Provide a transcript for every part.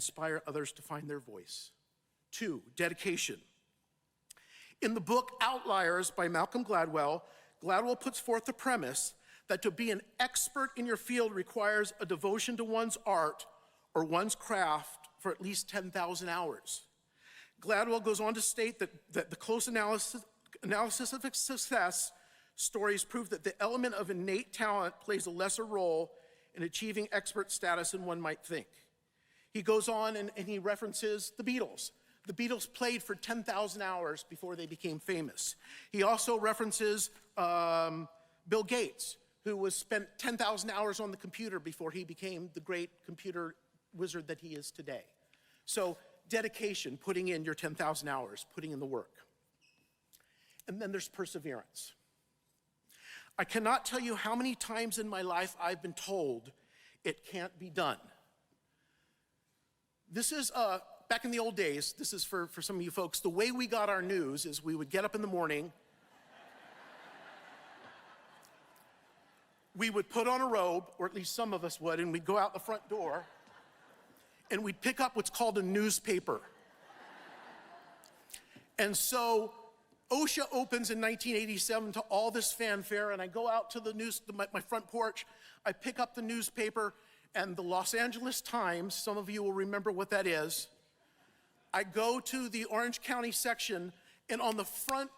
inspire others to find their voice. 2, dedication. In the book Outliers by Malcolm Gladwell, Gladwell puts forth the premise that to be an expert in your field requires a devotion to one's art or one's craft for at least 10,000 hours. Gladwell goes on to state that the close analysis of success stories prove that the element of innate talent plays a lesser role in achieving expert status than one might think. He goes on and he references the Beatles. The Beatles played for 10,000 hours before they became famous. He also references Bill Gates, who spent 10,000 hours on the computer before he became the great computer wizard that he is today. So dedication, putting in your 10,000 hours, putting in the work. And then there's perseverance. I cannot tell you how many times in my life I've been told it can't be done. This is, back in the old days, this is for some of you folks, the way we got our news is we would get up in the morning, we would put on a robe, or at least some of us would, and we'd go out the front door, and we'd pick up what's called a newspaper. And so OSCA opens in 1987 to all this fanfare, and I go out to my front porch, I pick up the newspaper, and the Los Angeles Times, some of you will remember what that is. I go to the Orange County section, and on the front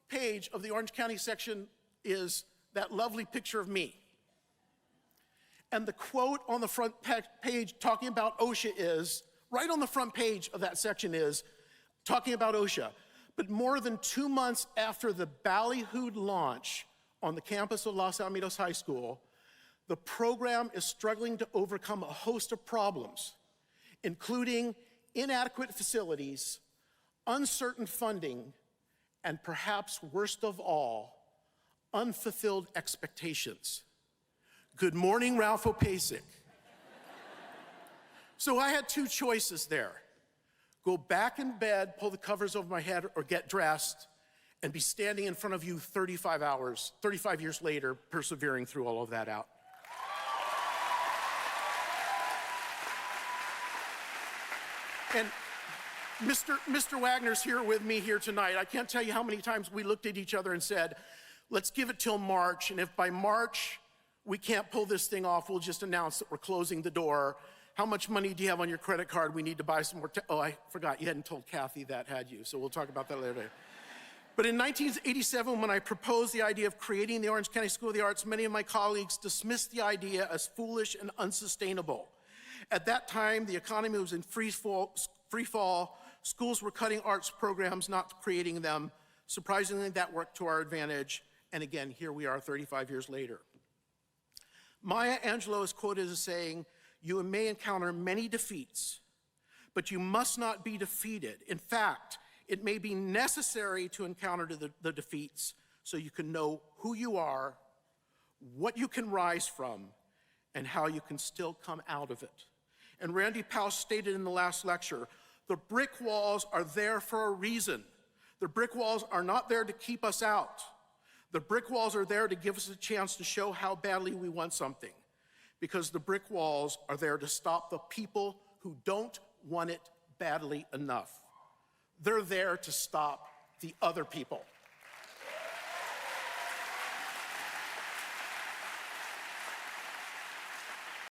page of the Orange County section is that lovely picture of me. And the quote on the front page talking about OSCA is, right on the front page of that section is, talking about OSCA. But more than 2 months after the ballyhooed launch on the campus of Los Alamitos High School, the program is struggling to overcome a host of problems, including inadequate facilities, uncertain funding, and perhaps worst of all, unfulfilled expectations. Good morning, Ralph Opacic. So I had 2 choices there. Go back in bed, pull the covers over my head, or get dressed and be standing in front of you 35 years later, persevering through all of that out. And Mr. Wagner's here with me here tonight. I can't tell you how many times we looked at each other and said, let's give it till March, and if by March we can't pull this thing off, we'll just announce that we're closing the door. How much money do you have on your credit card? We need to buy some more. Oh, I forgot, you hadn't told Kathy that, had you? So we'll talk about that later. But in 1987, when I proposed the idea of creating the Orange County School of the Arts, many of my colleagues dismissed the idea as foolish and unsustainable. At that time, the economy was in free fall. Schools were cutting arts programs, not creating them. Surprisingly, that worked to our advantage. And again, here we are 35 years later. Maya Angelou is quoted as saying, "You may encounter many defeats, but you must not be defeated. In fact, it may be necessary to encounter the defeats so you can know who you are, what you can rise from, and how you can still come out of it." And Randy Pausch stated in the last lecture, the brick walls are there for a reason. The brick walls are not there to keep us out. The brick walls are there to give us a chance to show how badly we want something, because the brick walls are there to stop the people who don't want it badly enough. They're there to stop the other people.